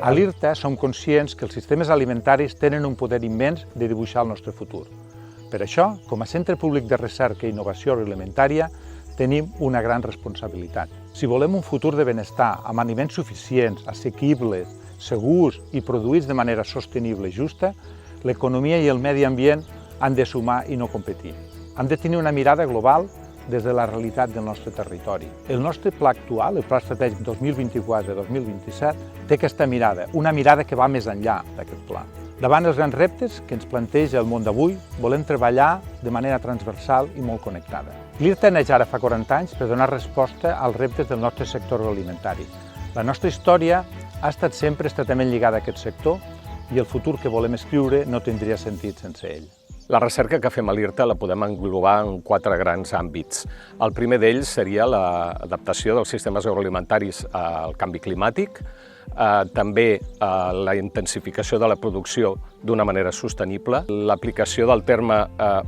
A l'IRTA som conscients que els sistemes alimentaris tenen un poder immens de dibuixar el nostre futur. Per això, com a Centre Públic de Recerca i Innovació Agroalimentària, tenim una gran responsabilitat. Si volem un futur de benestar amb aliments suficients, assequibles, segurs i produïts de manera sostenible i justa, l'economia i el medi ambient han de sumar i no competir. Han de tenir una mirada global des de la realitat del nostre territori. El nostre pla actual, el Pla Estratègic 2024-2027, té aquesta mirada, una mirada que va més enllà d'aquest pla. Davant els grans reptes que ens planteja el món d'avui, volem treballar de manera transversal i molt connectada. L'IRTA neix ara fa 40 anys per donar resposta als reptes del nostre sector agroalimentari. La nostra història ha estat sempre estretament lligada a aquest sector i el futur que volem escriure no tindria sentit sense ell. La recerca que fem a l'IRTA la podem englobar en 4 grans àmbits. El primer d'ells seria l'adaptació dels sistemes agroalimentaris al canvi climàtic, també la intensificació de la producció d'una manera sostenible, l'aplicació del terme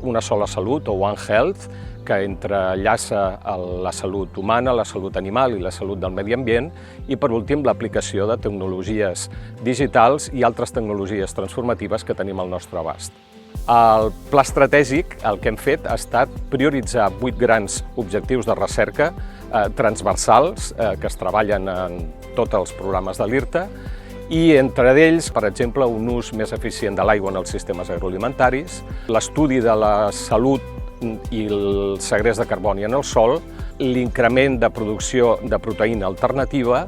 una sola salut o One Health, que entrellaça la salut humana, la salut animal i la salut del medi ambient, i per últim l'aplicació de tecnologies digitals i altres tecnologies transformatives que tenim al nostre abast. Al pla estratègic el que hem fet ha estat prioritzar 8 grans objectius de recerca transversals que es treballen en tots els programes de l'IRTA i entre ells, per exemple, un ús més eficient de l'aigua en els sistemes agroalimentaris, l'estudi de la salut i el segrest de carboni en el sòl, l'increment de producció de proteïna alternativa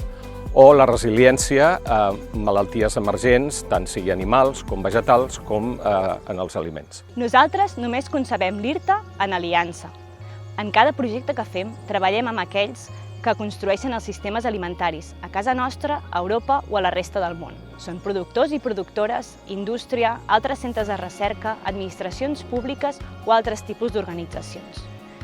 o la resiliència a malalties emergents, tant sigui animals com vegetals, com en els aliments. Nosaltres només concebem l'IRTA en aliança. En cada projecte que fem, treballem amb aquells que construeixen els sistemes alimentaris a casa nostra, a Europa o a la resta del món. Són productors i productores, indústria, altres centres de recerca, administracions públiques o altres tipus d'organitzacions.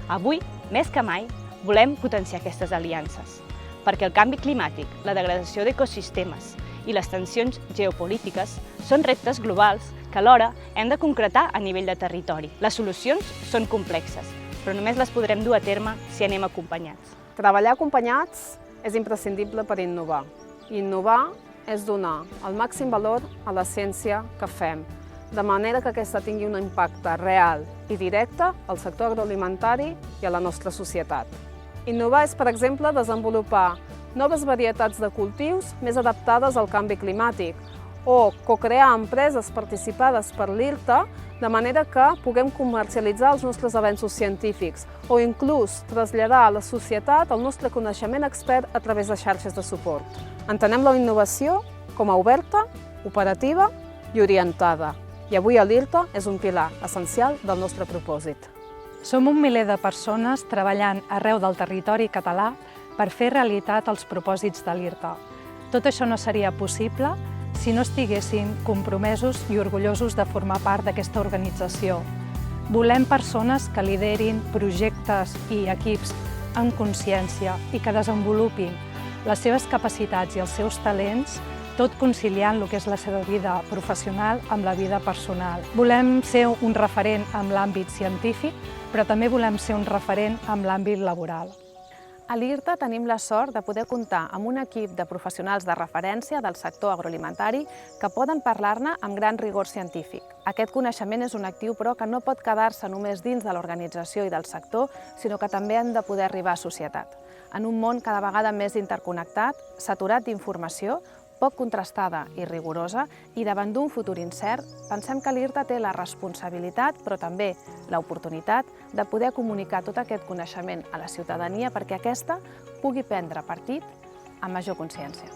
Avui, més que mai, volem potenciar aquestes aliances, perquè el canvi climàtic, la degradació d'ecosistemes i les tensions geopolítiques són reptes globals que alhora hem de concretar a nivell de territori. Les solucions són complexes, però només les podrem dur a terme si anem acompanyats. Treballar acompanyats és imprescindible per innovar. Innovar és donar el màxim valor a la ciència que fem, de manera que aquesta tingui un impacte real i directe al sector agroalimentari i a la nostra societat. Innovar és, per exemple, desenvolupar noves varietats de cultius més adaptades al canvi climàtic o co-crear empreses participades per l'IRTA de manera que puguem comercialitzar els nostres avenços científics o inclús traslladar a la societat el nostre coneixement expert a través de xarxes de suport. Entenem la innovació com a oberta, operativa i orientada. I avui l'IRTA és un pilar essencial del nostre propòsit. Som un miler de persones treballant arreu del territori català per fer realitat els propòsits de l'IRTA. Tot això no seria possible si no estiguéssim compromesos i orgullosos de formar part d'aquesta organització. Volem persones que liderin projectes i equips amb consciència i que desenvolupin les seves capacitats i els seus talents, tot conciliant el que és la seva vida professional amb la vida personal. Volem ser un referent en l'àmbit científic, però també volem ser un referent en l'àmbit laboral. A l'IRTA tenim la sort de poder comptar amb un equip de professionals de referència del sector agroalimentari que poden parlar-ne amb gran rigor científic. Aquest coneixement és un actiu, però, que no pot quedar-se només dins de l'organització i del sector, sinó que també han de poder arribar a societat. En un món cada vegada més interconnectat, saturat d'informació, poc contrastada i rigorosa, i davant d'un futur incert, pensem que l'IRTA té la responsabilitat, però també l'oportunitat, de poder comunicar tot aquest coneixement a la ciutadania perquè aquesta pugui prendre partit amb major consciència.